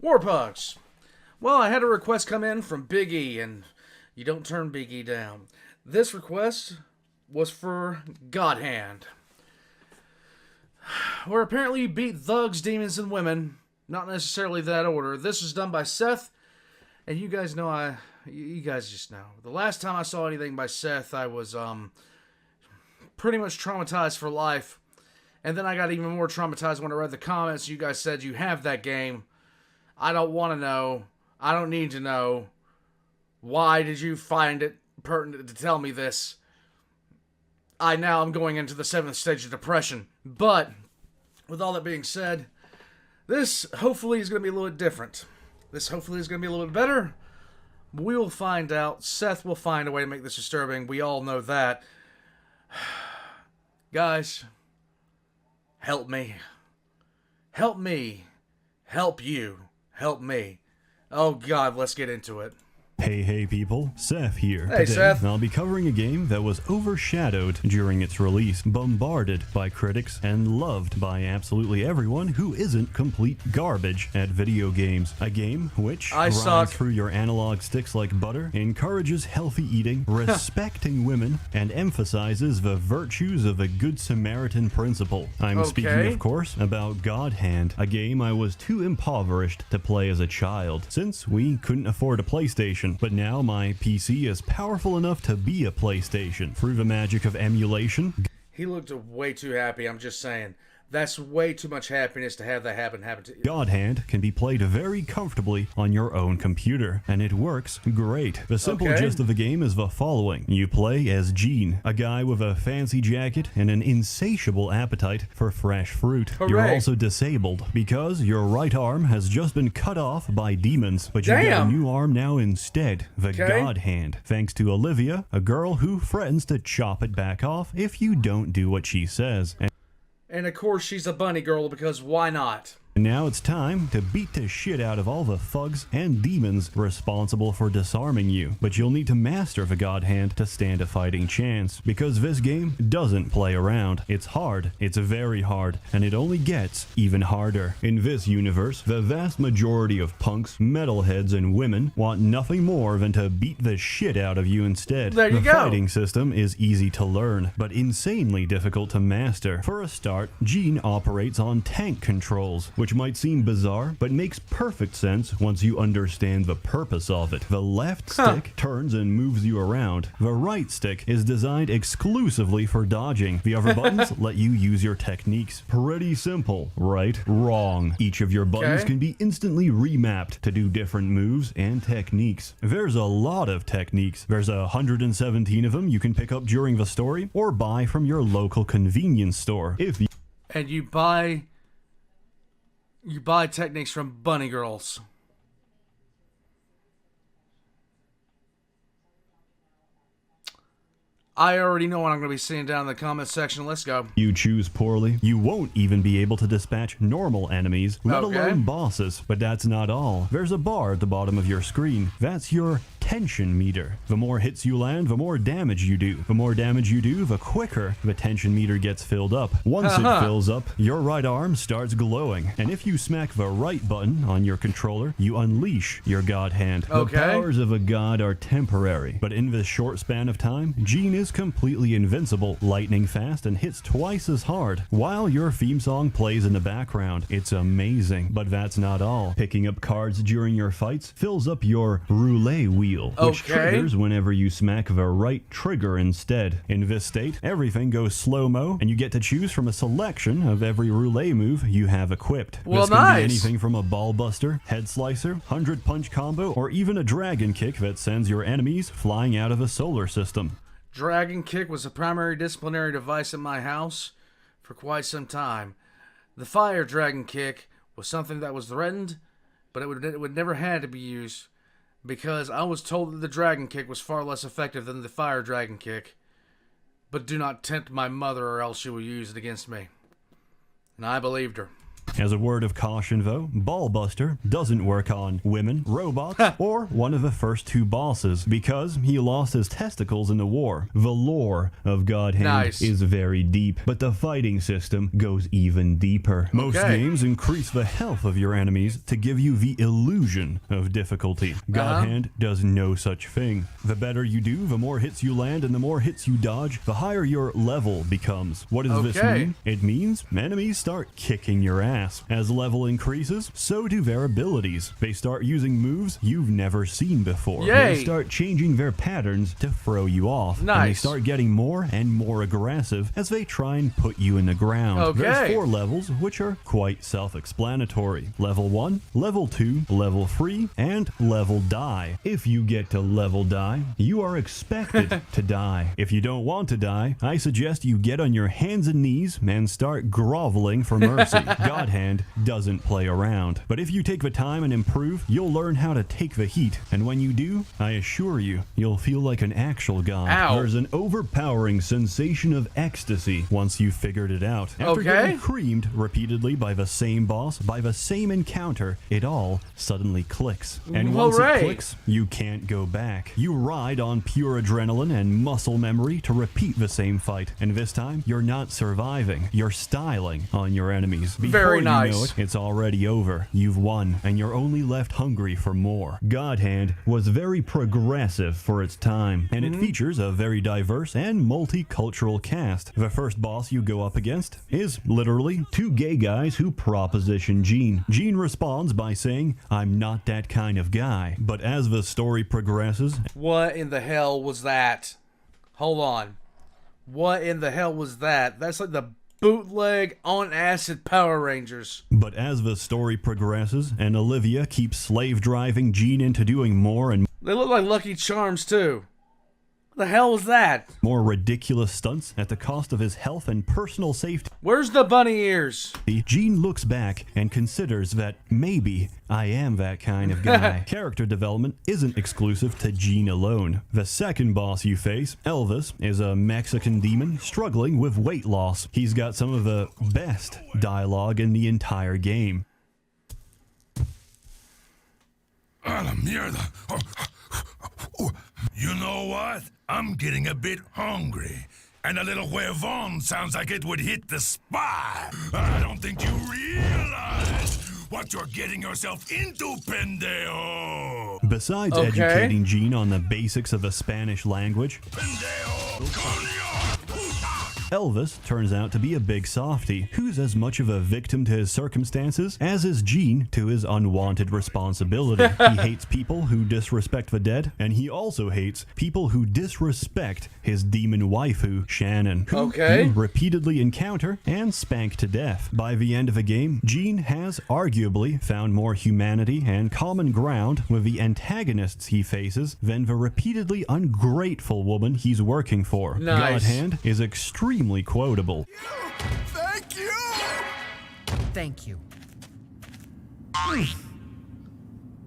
Warpugs. Well, I had a request come in from Big E, and you don't turn Big E down. This request was for God Hand, where apparently you beat thugs, demons, and women. Not necessarily that order. This was done by Seth, and you guys know you guys just know. The last time I saw anything by Seth, I was pretty much traumatized for life. And then I got even more traumatized when I read the comments. You guys said you have that game. I don't want to know. I don't need to know. Why did you find it pertinent to tell me this? Now I'm going into the 7th stage of depression. But, with all that being said, this hopefully is going to be a little bit different. This hopefully is going to be a little bit better. We will find out. Seth will find a way to make this disturbing. We all know that. Guys, help me. Help me. Help you. Help me. Oh God, let's get into it. Hey people, Seth here. Hey, Today, Seth. I'll be covering a game that was overshadowed during its release, bombarded by critics, and loved by absolutely everyone who isn't complete garbage at video games. A game which runs through your analog sticks like butter, encourages healthy eating, respecting women, and emphasizes the virtues of a good Samaritan principle. I'm speaking, of course, about God Hand, a game I was too impoverished to play as a child, since we couldn't afford a PlayStation. But now my PC is powerful enough to be a PlayStation. Through the magic of emulation. He looked way too happy, I'm just saying. That's way too much happiness to have that happen to you. God Hand can be played very comfortably on your own computer, and it works great. The simple gist of the game is the following. You play as Gene, a guy with a fancy jacket and an insatiable appetite for fresh fruit. Hooray. You're also disabled because your right arm has just been cut off by demons, but you get a new arm now instead, the God Hand, thanks to Olivia, a girl who threatens to chop it back off if you don't do what she says. And of course she's a bunny girl, because why not? Now it's time to beat the shit out of all the thugs and demons responsible for disarming you. But you'll need to master the God Hand to stand a fighting chance, because this game doesn't play around. It's hard, it's very hard, and it only gets even harder. In this universe, the vast majority of punks, metalheads, and women want nothing more than to beat the shit out of you instead. There you go. The fighting system is easy to learn, but insanely difficult to master. For a start, Gene operates on tank controls, which might seem bizarre, but makes perfect sense once you understand the purpose of it. The left stick turns and moves you around. The right stick is designed exclusively for dodging. The other buttons let you use your techniques. Pretty simple, right? Wrong. Each of your buttons can be instantly remapped to do different moves and techniques. There's a lot of techniques. There's 117 of them you can pick up during the story or buy from your local convenience store. And you buy techniques from bunny girls. I already know what I'm going to be seeing down in the comment section. Let's go. You choose poorly, you won't even be able to dispatch normal enemies, let alone bosses. But that's not all. There's a bar at the bottom of your screen. That's your tension meter. The more hits you land, the more damage you do. The more damage you do, the quicker the tension meter gets filled up. Once it fills up, your right arm starts glowing. And if you smack the right button on your controller, you unleash your God Hand. The powers of a god are temporary, but in this short span of time, Gene is completely invincible, lightning fast, and hits twice as hard, while your theme song plays in the background. It's amazing. But that's not all. Picking up cards during your fights fills up your roulette wheel, which triggers whenever you smack the right trigger instead. In this state, everything goes slow-mo, and you get to choose from a selection of every roulette move you have equipped. This can be anything from a ball buster, head slicer, 100-punch combo, or even a dragon kick that sends your enemies flying out of a solar system. Dragon kick was a primary disciplinary device at my house for quite some time. The fire dragon kick was something that was threatened, but it would never had to be used, because I was told that the dragon kick was far less effective than the fire dragon kick. But do not tempt my mother, or else she will use it against me. And I believed her. As a word of caution though, Ballbuster doesn't work on women, robots, or one of the first two bosses, because he lost his testicles in the war. The lore of God Hand is very deep, but the fighting system goes even deeper. Most games increase the health of your enemies to give you the illusion of difficulty. God Hand does no such thing. The better you do, the more hits you land, and the more hits you dodge, the higher your level becomes. What does this mean? It means enemies start kicking your ass. As level increases, so do their abilities. They start using moves you've never seen before. They start changing their patterns to throw you off. And they start getting more and more aggressive as they try and put you in the ground. There's 4 levels, which are quite self-explanatory. Level 1, Level 2, Level 3, and Level Die. If you get to Level Die, you are expected to die. If you don't want to die, I suggest you get on your hands and knees and start groveling for mercy. God Hand doesn't play around. But if you take the time and improve, you'll learn how to take the heat. And when you do, I assure you, you'll feel like an actual god. There's an overpowering sensation of ecstasy once you've figured it out. After getting creamed repeatedly by the same boss, by the same encounter, it all suddenly clicks. And once it clicks, you can't go back. You ride on pure adrenaline and muscle memory to repeat the same fight. And this time, you're not surviving. You're styling on your enemies. Before you know it, it's already over. You've won, and you're only left hungry for more. God Hand was very progressive for its time, and it features a very diverse and multicultural cast. The first boss you go up against is literally 2 gay guys who proposition Gene. Gene responds by saying, "I'm not that kind of guy." But as the story progresses... What in the hell was that? Hold on. What in the hell was that? That's like the bootleg on acid Power Rangers. But as the story progresses and Olivia keeps slave driving Gene into doing more and they look like Lucky Charms too. What the hell was that? More ridiculous stunts at the cost of his health and personal safety. Where's the bunny ears? Gene looks back and considers that maybe I am that kind of guy. Character development isn't exclusive to Gene alone. The second boss you face, Elvis, is a Mexican demon struggling with weight loss. He's got some of the best dialogue in the entire game. A la mierda. You know what? I'm getting a bit hungry. And a little huevon sounds like it would hit the spot. I don't think you realize what you're getting yourself into, pendejo. Besides educating Gene on the basics of the Spanish language, Elvis turns out to be a big softy who's as much of a victim to his circumstances as is Gene to his unwanted responsibility. He hates people who disrespect the dead, and he also hates people who disrespect his demon waifu, Shannon, who you repeatedly encounter and spank to death. By the end of the game, Gene has arguably found more humanity and common ground with the antagonists he faces than the repeatedly ungrateful woman he's working for. God Hand is extremely quotable. Thank you! Thank you.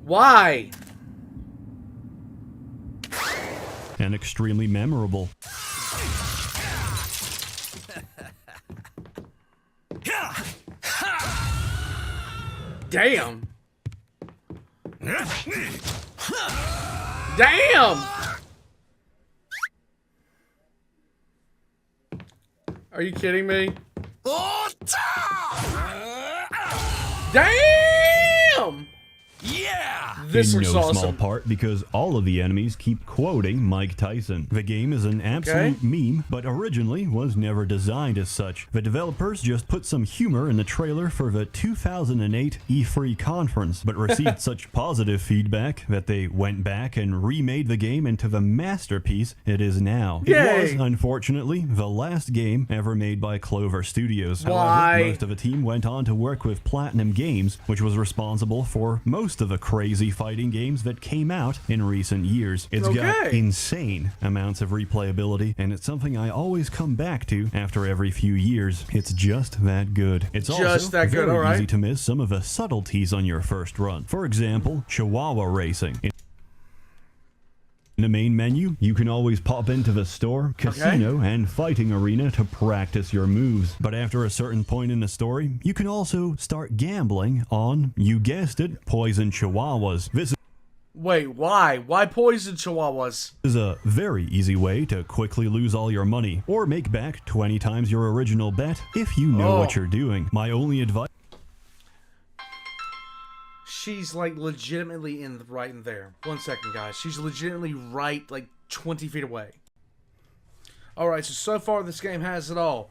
Why? And extremely memorable. Damn. Damn! Are you kidding me? Damn! Yeah! This in looks no awesome. small part because all of the enemies keep quoting Mike Tyson. The game is an absolute meme, but originally was never designed as such. The developers just put some humor in the trailer for the 2008 E3 conference, but received such positive feedback that they went back and remade the game into the masterpiece it is now. It was, unfortunately, the last game ever made by Clover Studios. However, most of the team went on to work with Platinum Games, which was responsible for most of the crazy fighting games that came out in recent years. It's got insane amounts of replayability, and it's something I always come back to after every few years. It's just that good. It's also very easy to miss some of the subtleties on your first run. For example, Chihuahua racing. In the main menu, you can always pop into the store, casino, and fighting arena to practice your moves. But after a certain point in the story, you can also start gambling on, you guessed it, poison chihuahuas. This Wait, why? Why poison chihuahuas? is a very easy way to quickly lose all your money, or make back 20 times your original bet if you know what you're doing. My only advice... She's like legitimately right in there. 1 second, guys. She's legitimately right like 20 feet away. Alright, so far this game has it all.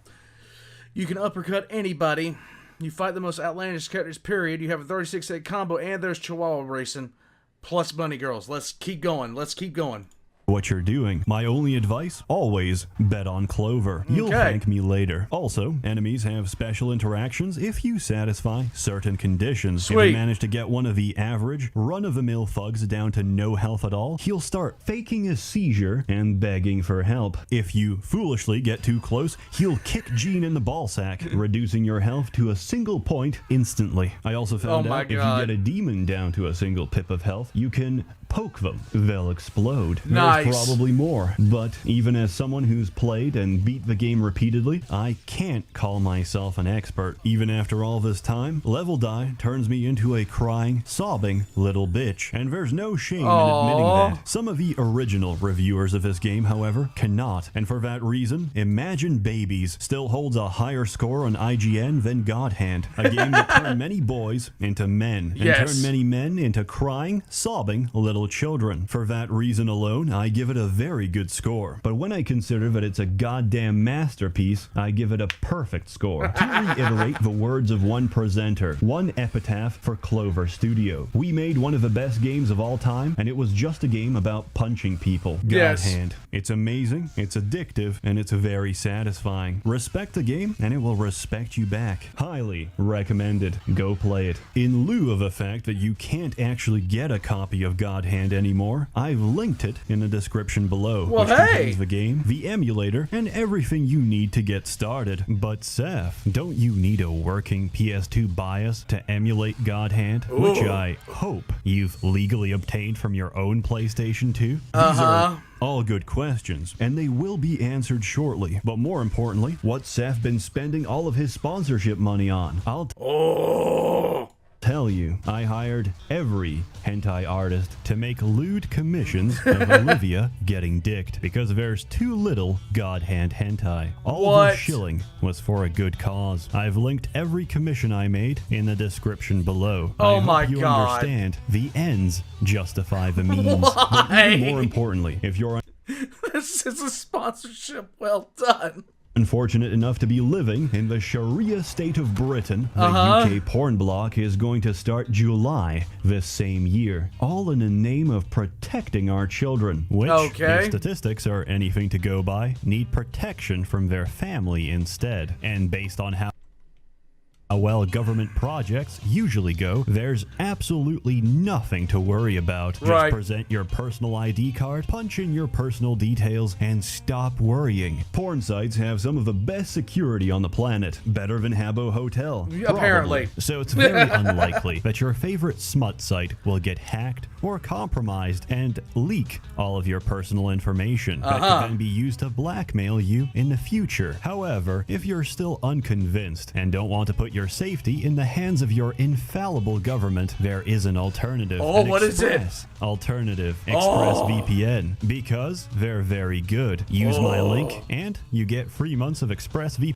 You can uppercut anybody. You fight the most outlandish characters, period. You have a 36-hit combo, and there's Chihuahua racing. Plus bunny girls. Let's keep going. Let's keep going. What you're doing. My only advice, always bet on Clover. You'll thank me later. Also, enemies have special interactions if you satisfy certain conditions. Sweet. If you manage to get one of the average, run-of-the-mill thugs down to no health at all, he'll start faking a seizure and begging for help. If you foolishly get too close, he'll kick Gene in the ballsack, reducing your health to a single point instantly. I also found out if you get a demon down to a single pip of health, you can poke them. They'll explode. Nice. There's probably more. But even as someone who's played and beat the game repeatedly, I can't call myself an expert. Even after all this time, level die turns me into a crying, sobbing little bitch. And there's no shame in admitting that. Some of the original reviewers of this game, however, cannot. And for that reason, Imagine Babies still holds a higher score on IGN than God Hand. A game that turned many boys into men. And turned many men into crying, sobbing little children. For that reason alone, I give it a very good score. But when I consider that it's a goddamn masterpiece, I give it a perfect score. To reiterate the words of one presenter, one epitaph for Clover Studio. We made one of the best games of all time, and it was just a game about punching people. God Hand. It's amazing, it's addictive, and it's very satisfying. Respect the game, and it will respect you back. Highly recommended. Go play it. In lieu of the fact that you can't actually get a copy of God Hand anymore, I've linked it in the description below, which contains the game, the emulator, and everything you need to get started. But Seth, don't you need a working PS2 BIOS to emulate God Hand, which I hope you've legally obtained from your own PlayStation 2? These are all good questions, and they will be answered shortly. But more importantly, what's Seth been spending all of his sponsorship money on? I'll tell you, I hired every hentai artist to make lewd commissions of Olivia getting dicked because there's too little God Hand hentai. All of the shilling was for a good cause. I've linked every commission I made in the description below. I hope you understand the ends justify the means. But even more importantly, if you're this is a sponsorship well done. Unfortunate enough to be living in the Sharia state of Britain, the UK porn block is going to start July this same year, all in the name of protecting our children, which, if statistics are anything to go by, need protection from their family instead. And based on how well government projects usually go, there's absolutely nothing to worry about. Just present your personal ID card, punch in your personal details, and stop worrying. Porn sites have some of the best security on the planet, better than Habbo Hotel. Apparently. So it's very unlikely that your favorite smut site will get hacked or compromised and leak all of your personal information that could then be used to blackmail you in the future. However, if you're still unconvinced and don't want to put your safety in the hands of your infallible government, there is an alternative. What is it? Alternative ExpressVPN, because they're very good. Use my link and you get 3 months of ExpressVPN.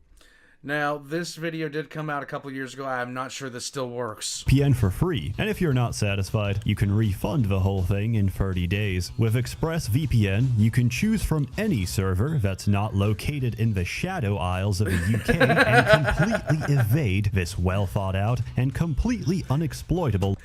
Now, this video did come out a couple years ago. I'm not sure this still works. VPN for free, and if you're not satisfied, you can refund the whole thing in 30 days. With ExpressVPN, you can choose from any server that's not located in the shadow isles of the UK and completely evade this well thought out and completely unexploitable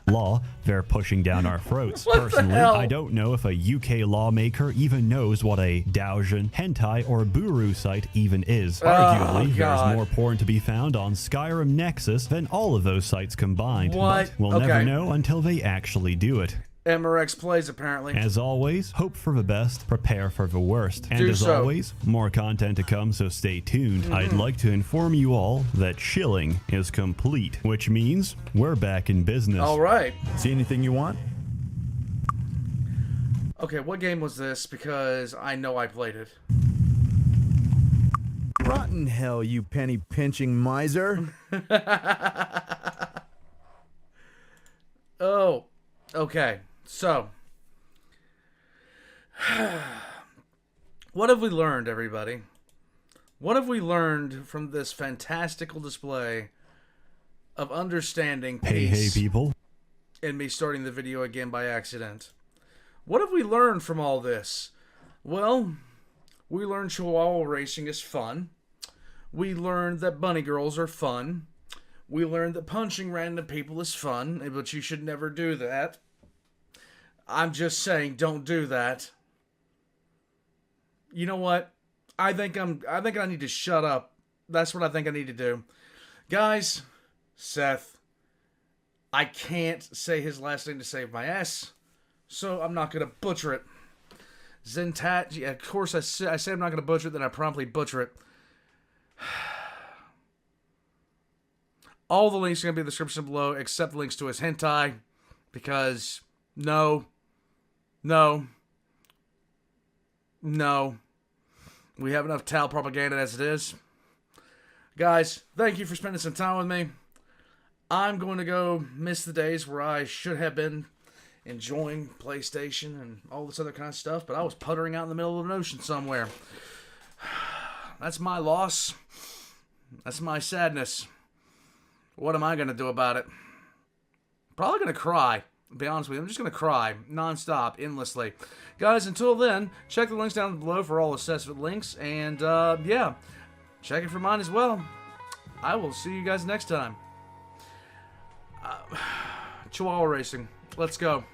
law they're pushing down our throats. Personally, I don't know if a UK lawmaker even knows what a Daojin, hentai, or Buru site even is. Arguably, there's more porn to be found on Skyrim Nexus than all of those sites combined. But we'll never know until they actually do it. MRX plays, apparently. As always, hope for the best, prepare for the worst. And as always, more content to come, so stay tuned. I'd like to inform you all that shilling is complete, which means we're back in business. All right. See anything you want? Okay, what game was this? Because I know I played it. Rotten hell, you penny-pinching miser. Oh, okay. So, what have we learned, everybody? What have we learned from this fantastical display of understanding Hey, peace people. and me starting the video again by accident? What have we learned from all this? Well, we learned Chihuahua racing is fun. We learned that bunny girls are fun. We learned that punching random people is fun, but you should never do that. I'm just saying, don't do that. You know what? I think I need to shut up. That's what I think I need to do. Guys, Seth, I can't say his last name to save my ass, so I'm not going to butcher it. SsethTzeentach, yeah, of course I say I'm not going to butcher it, then I promptly butcher it. All the links are going to be in the description below, except the links to his hentai, because no. We have enough Tal propaganda as it is. Guys, thank you for spending some time with me. I'm going to go miss the days where I should have been enjoying PlayStation and all this other kind of stuff, but I was puttering out in the middle of an ocean somewhere. That's my loss. That's my sadness. What am I going to do about it? Probably going to cry. To be honest with you, I'm just going to cry nonstop, endlessly. Guys, until then, check the links down below for all assessment links. And, yeah, check it for mine as well. I will see you guys next time. Chihuahua racing. Let's go.